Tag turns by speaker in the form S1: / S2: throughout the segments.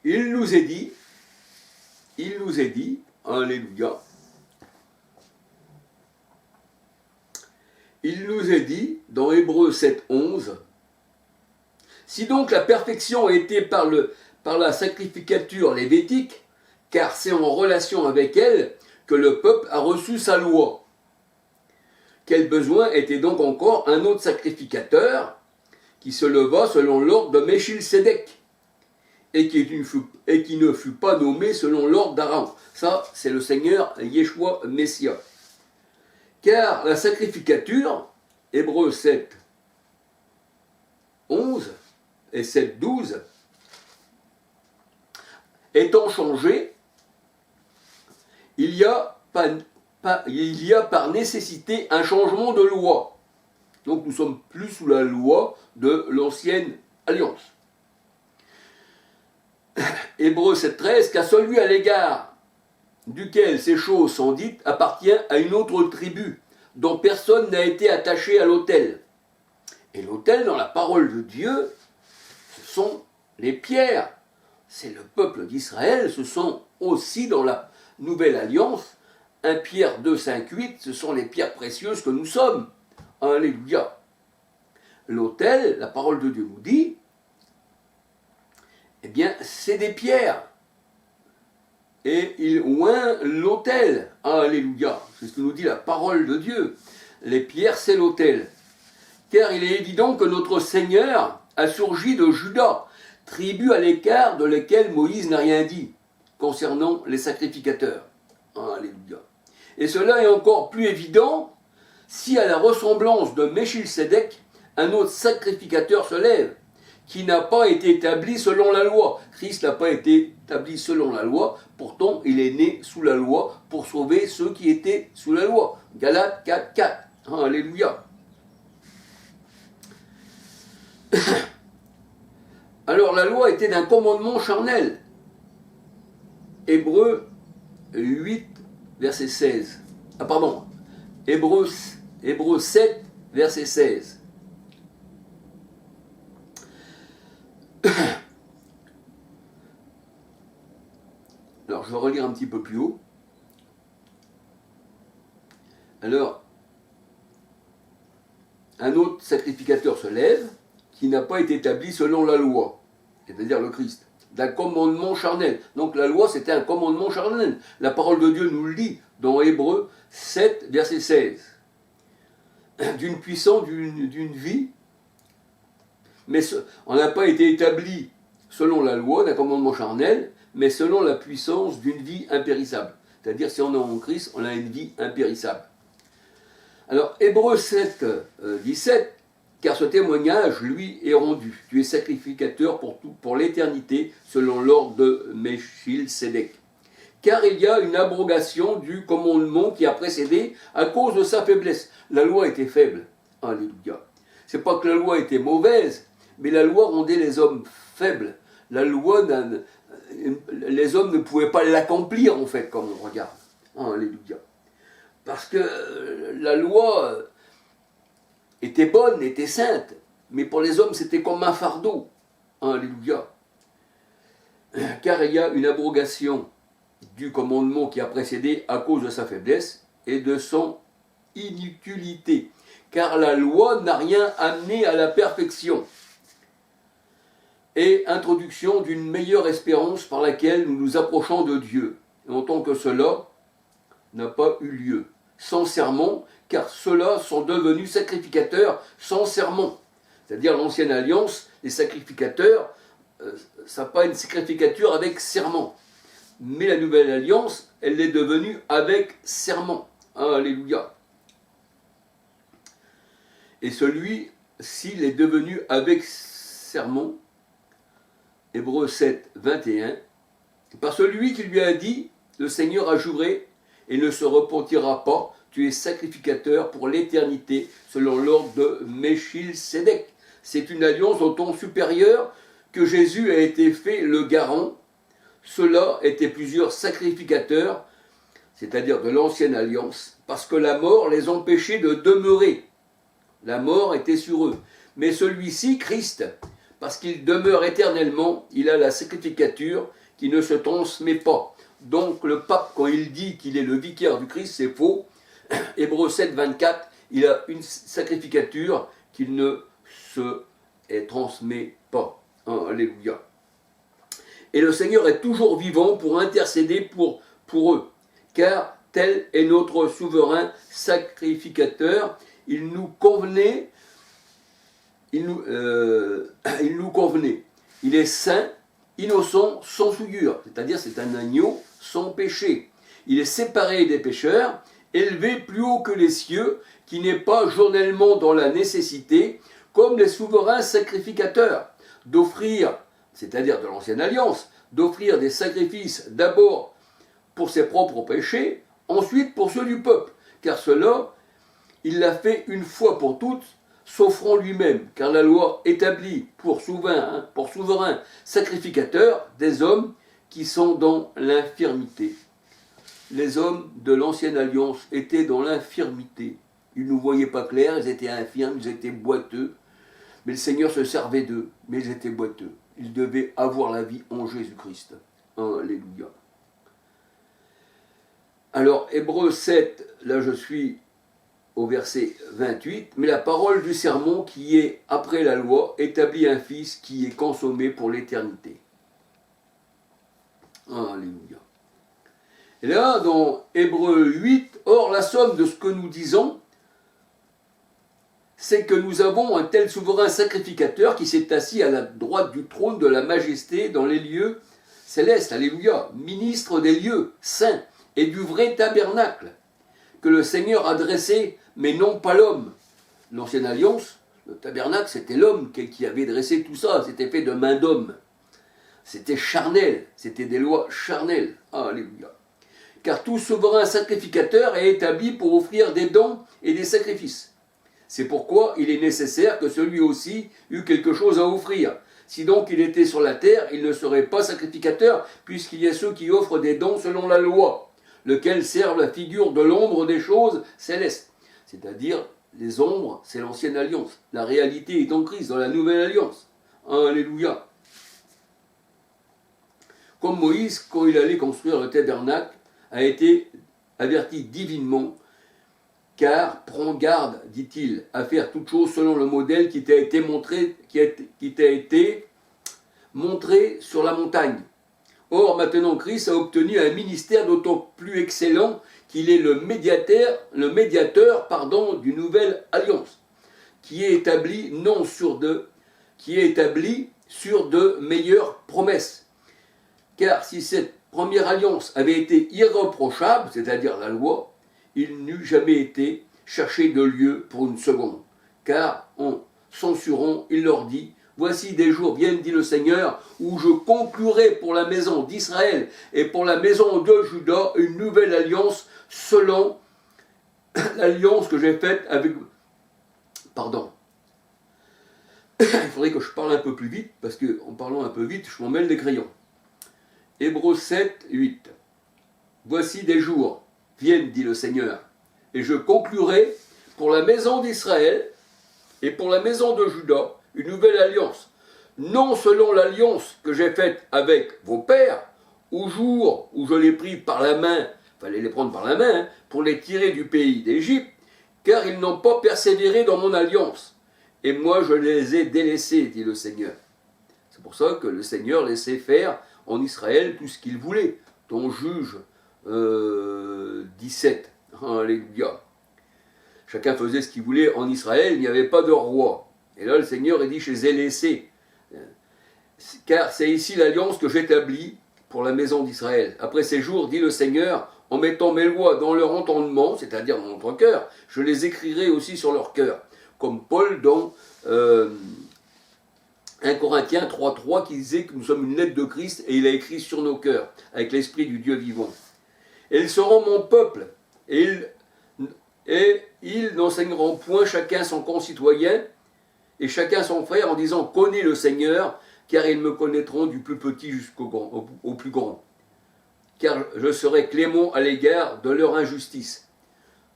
S1: il nous est dit, alléluia, il nous est dit dans Hébreux 7, 11, si donc la perfection a été par la sacrificature lévitique, car c'est en relation avec elle que le peuple a reçu sa loi. Quel besoin était donc encore un autre sacrificateur qui se leva selon l'ordre de Melchisédek et qui ne fut pas nommé selon l'ordre d'Aaron. Ça, c'est le Seigneur Yeshua Messia. Car la sacrificature, Hébreux 7, 11 et 7, 12, étant changée, il y a par nécessité un changement de loi. Donc nous sommes plus sous la loi de l'ancienne alliance. Hébreux 7.13, qu'à celui à l'égard duquel ces choses sont dites appartient à une autre tribu, dont personne n'a été attaché à l'autel. Et l'autel, dans la parole de Dieu, ce sont les pierres. C'est le peuple d'Israël, ce sont aussi dans la nouvelle alliance, 1 Pierre 2, 5, 8, ce sont les pierres précieuses que nous sommes. Alléluia. L'autel, la parole de Dieu nous dit, eh bien, c'est des pierres. Et il oint l'autel. Alléluia. C'est ce que nous dit la parole de Dieu. Les pierres, c'est l'autel. Car il est évident que notre Seigneur a surgi de Juda, tribu à l'écart de laquelle Moïse n'a rien dit, concernant les sacrificateurs. Alléluia. Et cela est encore plus évident si à la ressemblance de Melchisédek, un autre sacrificateur se lève, qui n'a pas été établi selon la loi. Christ n'a pas été établi selon la loi, pourtant il est né sous la loi pour sauver ceux qui étaient sous la loi. Galates 4, 4. Alléluia. Alors la loi était d'un commandement charnel. Hébreux 8, verset 16. Ah pardon, Hébreux 7, verset 16. Alors je vais relire un petit peu plus haut. Alors, un autre sacrificateur se lève, qui n'a pas été établi selon la loi, c'est-à-dire le Christ, d'un commandement charnel. Donc la loi, c'était un commandement charnel. La parole de Dieu nous le dit dans Hébreux 7, verset 16. D'une puissance, d'une vie, mais on n'a pas été établi selon la loi d'un commandement charnel, mais selon la puissance d'une vie impérissable. C'est-à-dire, si on est en Christ, on a une vie impérissable. Alors, Hébreux 7, 17, car ce témoignage, lui, est rendu. Tu es sacrificateur pour l'éternité, selon l'ordre de Melchisédek. Car il y a une abrogation du commandement qui a précédé à cause de sa faiblesse. La loi était faible. Alléluia. C'est pas que la loi était mauvaise, mais la loi rendait les hommes faibles. La loi, les hommes ne pouvaient pas l'accomplir, en fait, comme on regarde. Alléluia. Parce que la loi était bonne, était sainte, mais pour les hommes, c'était comme un fardeau. Alléluia. Car il y a une abrogation du commandement qui a précédé à cause de sa faiblesse et de son inutilité. Car la loi n'a rien amené à la perfection. Et introduction d'une meilleure espérance par laquelle nous nous approchons de Dieu. Et en tant que cela n'a pas eu lieu. Sans serment, car ceux-là sont devenus sacrificateurs sans serment. C'est-à-dire l'ancienne alliance, les sacrificateurs, ça n'a pas une sacrificature avec serment. Mais la nouvelle alliance, elle est devenue avec serment. Alléluia. Et celui-ci est devenu avec serment, Hébreux 7, 21, par celui qui lui a dit, le Seigneur a juré, et ne se repentira pas, tu es sacrificateur pour l'éternité, selon l'ordre de Melchisédek. C'est une alliance au ton supérieur que Jésus a été fait le garant. Ceux-là étaient plusieurs sacrificateurs, c'est-à-dire de l'ancienne alliance, parce que la mort les empêchait de demeurer. La mort était sur eux. Mais celui-ci, Christ, parce qu'il demeure éternellement, il a la sacrificature qui ne se transmet pas. Donc le pape, quand il dit qu'il est le vicaire du Christ, c'est faux. Hébreux 7, 24, il a une sacrificature qui ne se transmet pas. Alléluia. Et le Seigneur est toujours vivant pour intercéder pour eux, car tel est notre souverain sacrificateur. Il nous convenait, il nous convenait. Il est saint, innocent, sans souillure, c'est-à-dire c'est un agneau sans péché. Il est séparé des pécheurs, élevé plus haut que les cieux, qui n'est pas journellement dans la nécessité, comme les souverains sacrificateurs, d'offrir, c'est-à-dire de l'ancienne alliance, d'offrir des sacrifices d'abord pour ses propres péchés, ensuite pour ceux du peuple, car cela, il l'a fait une fois pour toutes, s'offrant lui-même, car la loi établit pour souverain sacrificateur des hommes qui sont dans l'infirmité. Les hommes de l'ancienne alliance étaient dans l'infirmité. Ils ne voyaient pas clair, ils étaient infirmes, ils étaient boiteux. Mais le Seigneur se servait d'eux, mais ils étaient boiteux. Ils devaient avoir la vie en Jésus-Christ. Alléluia. Alors, Hébreux 7, là je suis au verset 28, mais la parole du sermon qui est après la loi établit un fils qui est consommé pour l'éternité. Alléluia. Et là, dans Hébreux 8, or la somme de ce que nous disons, c'est que nous avons un tel souverain sacrificateur qui s'est assis à la droite du trône de la majesté dans les lieux célestes, alléluia, ministre des lieux saints et du vrai tabernacle que le Seigneur a dressé, mais non pas l'homme. L'ancienne alliance, le tabernacle, c'était l'homme qui avait dressé tout ça, c'était fait de main d'homme. C'était charnel, c'était des lois charnelles, alléluia. Car tout souverain sacrificateur est établi pour offrir des dons et des sacrifices. C'est pourquoi il est nécessaire que celui aussi eût quelque chose à offrir. Si donc il était sur la terre, il ne serait pas sacrificateur, puisqu'il y a ceux qui offrent des dons selon la loi, lequel servent la figure de l'ombre des choses célestes. C'est-à-dire, les ombres, c'est l'ancienne alliance. La réalité est en Christ, dans la nouvelle alliance. Alléluia. Comme Moïse, quand il allait construire le tabernacle, a été averti divinement, car prends garde, dit-il, à faire toute chose selon le modèle qui t'a été montré sur la montagne. Or, maintenant, Christ a obtenu un ministère d'autant plus excellent qu'il est le médiateur d'une nouvelle alliance, qui est établie sur de meilleures promesses. Car si cette première alliance avait été irréprochable, c'est-à-dire la loi, il n'eût jamais été cherché de lieu pour une seconde. Car en censurant, il leur dit, voici des jours viennent, dit le Seigneur, où je conclurai pour la maison d'Israël et pour la maison de Juda une nouvelle alliance selon l'alliance que j'ai faite avec... Pardon. Il faudrait que je parle un peu plus vite, parce qu'en parlant un peu vite, je m'en mêle des crayons. Hébreux 7, 8. Voici des jours viennent, dit le Seigneur, et je conclurai pour la maison d'Israël et pour la maison de Juda une nouvelle alliance, non selon l'alliance que j'ai faite avec vos pères, au jour où je les pris par la main, fallait les prendre par la main, pour les tirer du pays d'Égypte, car ils n'ont pas persévéré dans mon alliance, et moi je les ai délaissés, dit le Seigneur. C'est pour ça que le Seigneur laissait faire en Israël tout ce qu'il voulait, dont Juge 17. Alléluia. Chacun faisait ce qu'il voulait en Israël, il n'y avait pas de roi. Et là, le Seigneur dit, je les ai laissés. Car c'est ici l'alliance que j'établis pour la maison d'Israël. Après ces jours, dit le Seigneur, en mettant mes lois dans leur entendement, c'est-à-dire dans notre cœur, je les écrirai aussi sur leur cœur. Comme Paul dans 1 Corinthiens 3.3 qui disait que nous sommes une lettre de Christ et il a écrit sur nos cœurs, avec l'esprit du Dieu vivant. Et ils seront mon peuple, et ils n'enseigneront point chacun son concitoyen et chacun son frère en disant « Connais le Seigneur », car ils me connaîtront du plus petit au plus grand. Car je serai clément à l'égard de leur injustice.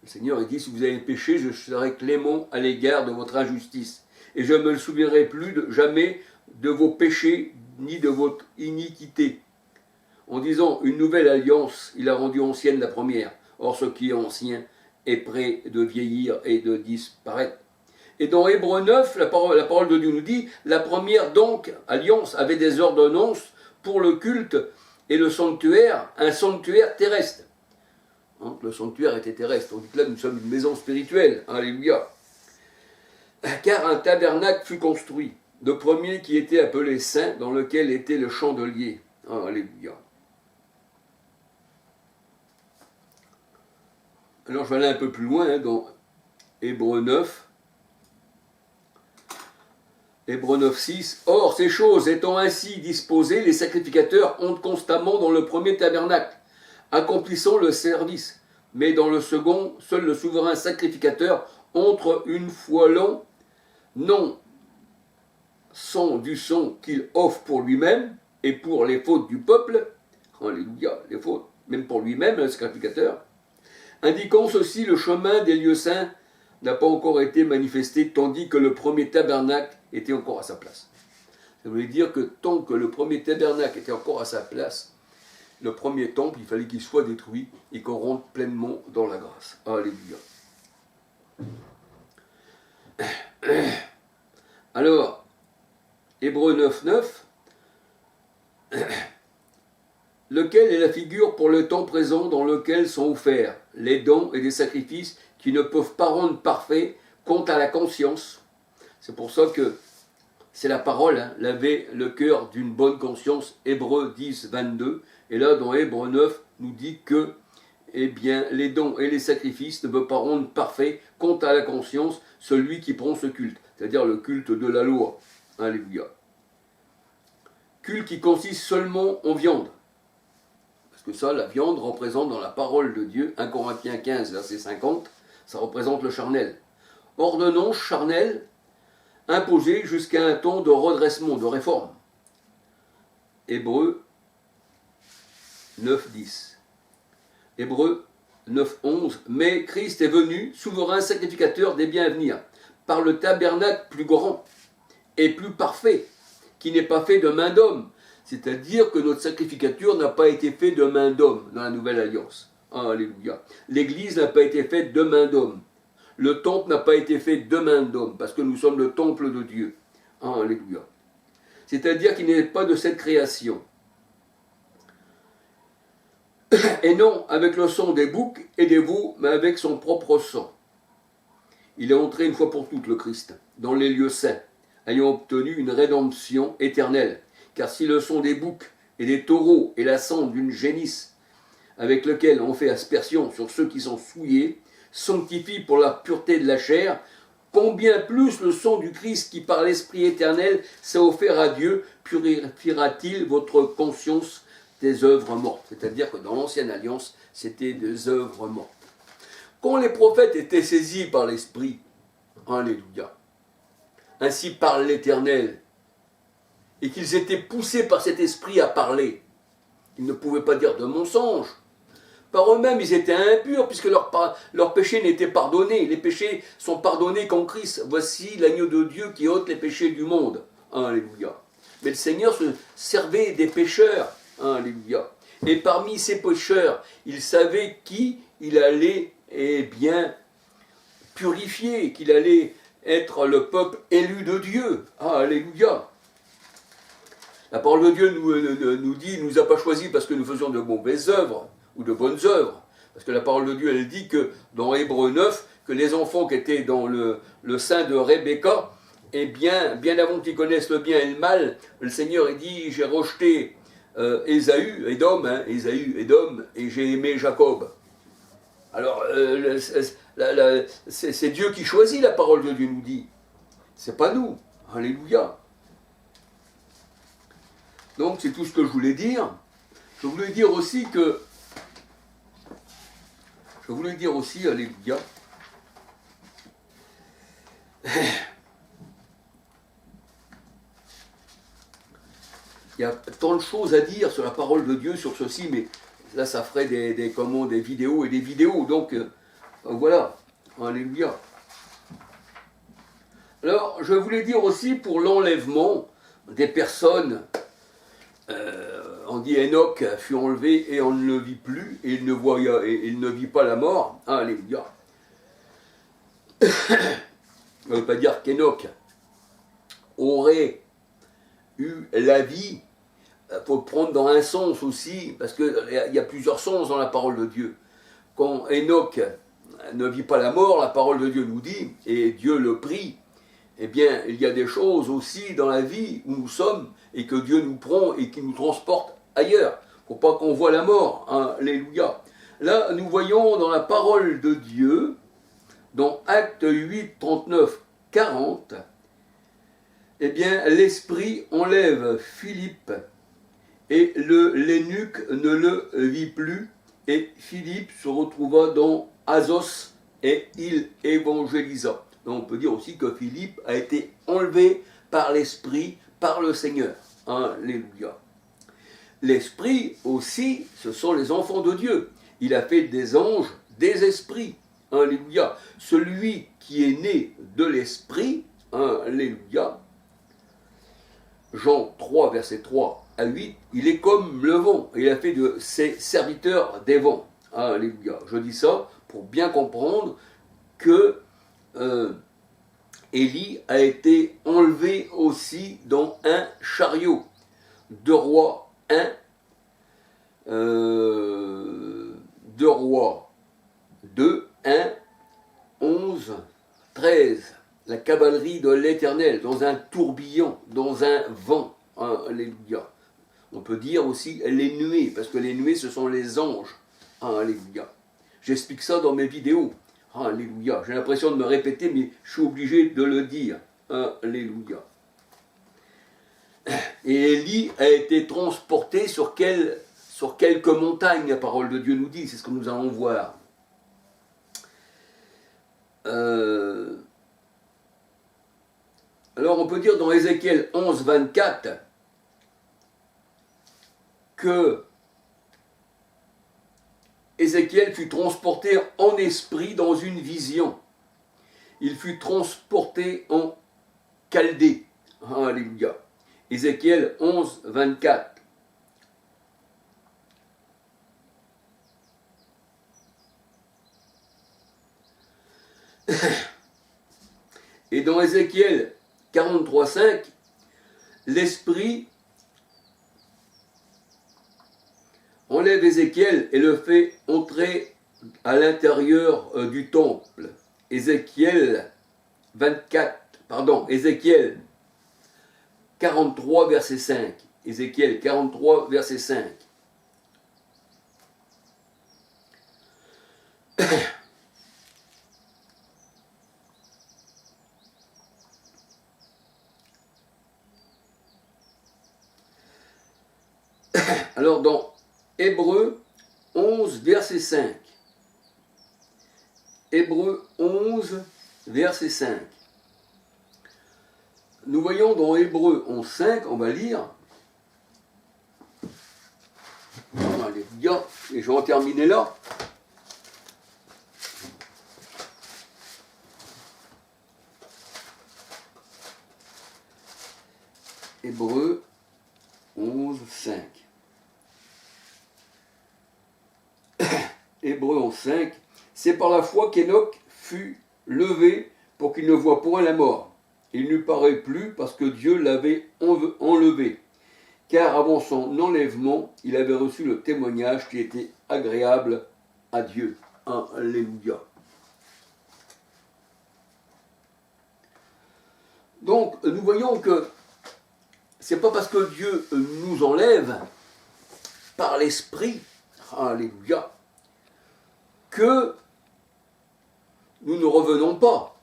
S1: Le Seigneur dit, si vous avez péché, je serai clément à l'égard de votre injustice. Et je ne me souviendrai plus jamais de vos péchés, ni de votre iniquité. En disant une nouvelle alliance, il a rendu ancienne la première. Or, ce qui est ancien est prêt de vieillir et de disparaître. Et dans Hébreux 9, la parole de Dieu nous dit, la première donc alliance avait des ordonnances pour le culte et le sanctuaire, un sanctuaire terrestre. Donc, le sanctuaire était terrestre, on dit que là nous sommes une maison spirituelle, alléluia. Car un tabernacle fut construit, le premier qui était appelé saint, dans lequel était le chandelier. Alléluia. Alors je vais aller un peu plus loin, dans Hébreux 9. Hébreux 9, 6. Or, ces choses étant ainsi disposées, les sacrificateurs entrent constamment dans le premier tabernacle, accomplissant le service. Mais dans le second, seul le souverain sacrificateur entre une fois l'an, non sans du sang qu'il offre pour lui-même et pour les fautes du peuple, alléluia, les fautes, même pour lui-même, le sacrificateur, indiquant ceci, le chemin des lieux saints n'a pas encore été manifesté, tandis que le premier tabernacle était encore à sa place. Ça voulait dire que tant que le premier tabernacle était encore à sa place, le premier temple, il fallait qu'il soit détruit et qu'on rentre pleinement dans la grâce. Alléluia. Alors, Hébreux 9, 9, lequel est la figure pour le temps présent dans lequel sont offerts les dons et les sacrifices qui ne peuvent pas rendre parfait quant à la conscience. C'est pour ça que c'est la parole, hein, laver le cœur d'une bonne conscience, Hébreux 10, 22. Et là, dans Hébreux 9, nous dit que eh bien, les dons et les sacrifices ne peuvent pas rendre parfait quant à la conscience celui qui prend ce culte, c'est-à-dire le culte de la loi. Alléluia. Culte qui consiste seulement en viande. Parce que ça, la viande représente dans la parole de Dieu, 1 Corinthiens 15, verset 50, ça représente le charnel. Ordonnance charnelle imposée jusqu'à un temps de redressement, de réforme. Hébreux 9, 10. Hébreux 9, 11. Mais Christ est venu, souverain sacrificateur des biens à venir, par le tabernacle plus grand et plus parfait, qui n'est pas fait de main d'homme. C'est-à-dire que notre sacrificature n'a pas été faite de main d'homme dans la nouvelle alliance. Alléluia. L'église n'a pas été faite de main d'homme. Le temple n'a pas été fait de main d'homme, parce que nous sommes le temple de Dieu. Alléluia. C'est-à-dire qu'il n'est pas de cette création. Et non avec le sang des boucs et des veaux, mais avec son propre sang. Il est entré une fois pour toutes, le Christ, dans les lieux saints, ayant obtenu une rédemption éternelle. Car si le sang des boucs et des taureaux et la cendre d'une génisse, avec lequel on fait aspersion sur ceux qui sont souillés, sanctifie pour la pureté de la chair, combien plus le sang du Christ qui par l'Esprit éternel s'est offert à Dieu, purifiera-t-il votre conscience des œuvres mortes. C'est-à-dire que dans l'ancienne alliance, c'était des œuvres mortes. Quand les prophètes étaient saisis par l'Esprit, alléluia, ainsi parle l'Éternel, et qu'ils étaient poussés par cet Esprit à parler, ils ne pouvaient pas dire de mensonges. Par eux-mêmes, ils étaient impurs, puisque leur péché n'était pardonné. Les péchés sont pardonnés qu'en Christ. Voici l'agneau de Dieu qui ôte les péchés du monde. Alléluia. Mais le Seigneur se servait des pécheurs. Alléluia. Et parmi ces pécheurs, il savait qui il allait purifier, qu'il allait être le peuple élu de Dieu. Alléluia. La parole de Dieu nous dit, il ne nous a pas choisis parce que nous faisions de mauvaises œuvres ou de bonnes œuvres. Parce que la parole de Dieu, elle dit que dans Hébreux 9, que les enfants qui étaient dans le sein de Rebecca, eh bien avant qu'ils connaissent le bien et le mal, le Seigneur il dit, j'ai rejeté Édom, et j'ai aimé Jacob. Alors, c'est Dieu qui choisit, la parole de Dieu nous dit. C'est pas nous. Alléluia. Donc, c'est tout ce que je voulais dire. Je voulais dire aussi, alléluia, il y a tant de choses à dire sur la parole de Dieu, sur ceci, mais là, ça ferait des vidéos et des vidéos. Donc voilà. Alléluia. Alors, je voulais dire aussi pour l'enlèvement, des personnes, on dit Enoch fut enlevé et on ne le vit plus, et il ne vit pas la mort. Alléluia. Ça ne veut pas dire qu'Enoch aurait eu la vie. Il faut le prendre dans un sens aussi, parce qu'il y a plusieurs sens dans la parole de Dieu. Quand Enoch ne vit pas la mort, la parole de Dieu nous dit, et Dieu le prie, eh bien, il y a des choses aussi dans la vie où nous sommes, et que Dieu nous prend et qui nous transporte ailleurs. Il ne faut pas qu'on voit la mort. Alléluia. Là, nous voyons dans la parole de Dieu, dans Actes 8, 39, 40, eh bien, l'Esprit enlève Philippe, et l'eunuque ne le vit plus, et Philippe se retrouva dans Azos, et il évangélisa. Donc on peut dire aussi que Philippe a été enlevé par l'Esprit, par le Seigneur. Alléluia. L'Esprit aussi, ce sont les enfants de Dieu. Il a fait des anges, des esprits. Alléluia. Celui qui est né de l'Esprit, alléluia. Jean 3, verset 3 à 8, il est comme le vent. Il a fait de ses serviteurs des vents. Alléluia. Je dis ça pour bien comprendre que Élie a été enlevé aussi dans un chariot. 2 Rois 1, 2 Rois 2, 1, 11, 13. La cavalerie de l'Éternel, dans un tourbillon, dans un vent. Alléluia. On peut dire aussi les nuées, parce que les nuées, ce sont les anges. Alléluia. J'explique ça dans mes vidéos. Alléluia. J'ai l'impression de me répéter, mais je suis obligé de le dire. Alléluia. Et Élie a été transporté sur quelques montagnes, la parole de Dieu nous dit. C'est ce que nous allons voir. Alors on peut dire dans Ézéchiel 11, 24 que Ézéchiel fut transporté en esprit dans une vision. Il fut transporté en Chaldée. Alléluia. Ézéchiel 11, 24. Et dans Ézéchiel 43, 5, l'Esprit enlève Ézéchiel et le fait entrer à l'intérieur du temple. Ézéchiel 43, verset 5. Ézéchiel 43, verset 5. Alors dans Hébreux 11, verset 5. Hébreux 11, verset 5. Nous voyons dans Hébreux 11, 5, on va lire. Alléluia. Et je vais en terminer là. Hébreux 11, 5. Hébreux 11, 5. C'est par la foi qu'Enoch fut levé pour qu'il ne voie point la mort. Il n'eût paraît plus parce que Dieu l'avait enlevé. Car avant son enlèvement, il avait reçu le témoignage qui était agréable à Dieu. Alléluia. Donc, nous voyons que c'est pas parce que Dieu nous enlève par l'Esprit, alléluia, que nous ne revenons pas.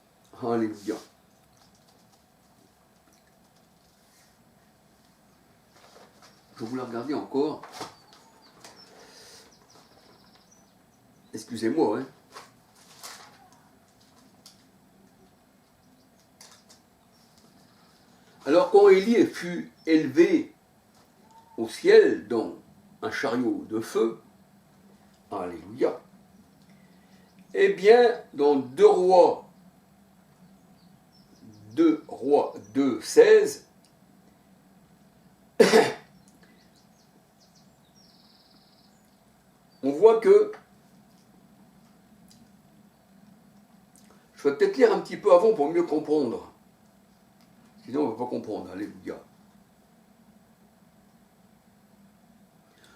S1: Alléluia. Je voulais regarder encore. Excusez-moi, hein. Alors quand Élie fut élevé au ciel dans un chariot de feu, alléluia, eh bien, dans 2 Rois 2, 16, on voit que, je vais peut-être lire un petit peu avant pour mieux comprendre. Sinon, on ne va pas comprendre. Alléluia.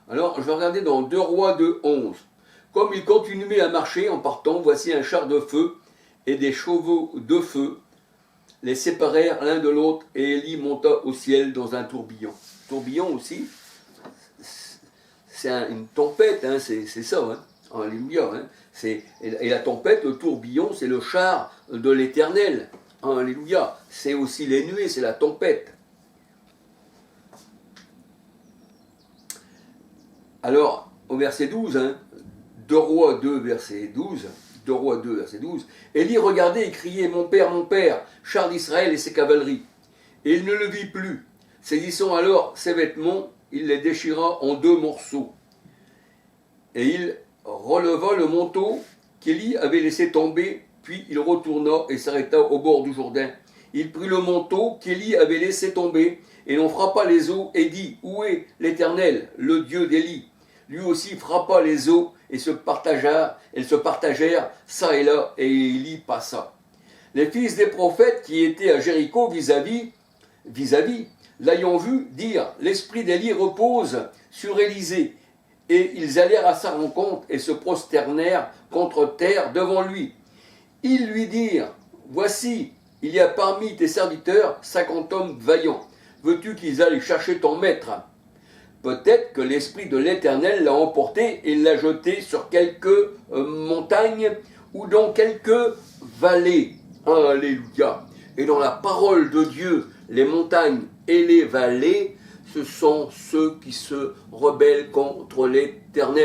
S1: Alors, je vais regarder dans 2 Rois 2:11. Comme il continuait à marcher en partant, voici un char de feu et des chevaux de feu les séparèrent l'un de l'autre, et Élie monta au ciel dans un tourbillon. Tourbillon aussi, c'est une tempête, hein, c'est ça, hein, alléluia. Hein, et la tempête, le tourbillon, c'est le char de l'Éternel. Alléluia. C'est aussi les nuées, c'est la tempête. Alors, au verset 12, hein, 2 Rois 2, verset 12, 2 Rois 2, verset 12, Élie regardait et criait, mon père, char d'Israël et ses cavaleries. Et il ne le vit plus. Saisissant alors ses vêtements, il les déchira en 2 morceaux. Et il releva le manteau qu'Élie avait laissé tomber, puis il retourna et s'arrêta au bord du Jourdain. Il prit le manteau qu'Élie avait laissé tomber, et l'on frappa les eaux, et dit, où est l'Éternel, le Dieu d'Élie? Lui aussi frappa les eaux, et elles se partagèrent ça et là, et Élie passa. Les fils des prophètes qui étaient à Jéricho vis-à-vis, l'ayant vu, dirent, l'esprit d'Élie repose sur Élisée. Et ils allèrent à sa rencontre et se prosternèrent contre terre devant lui. Ils lui dirent, voici, il y a parmi tes serviteurs 50 hommes vaillants. Veux-tu qu'ils aillent chercher ton maître? Peut-être que l'Esprit de l'Éternel l'a emporté et l'a jeté sur quelques montagnes ou dans quelques vallées. Alléluia. Et dans la parole de Dieu, les montagnes et les vallées, ce sont ceux qui se rebellent contre l'Éternel.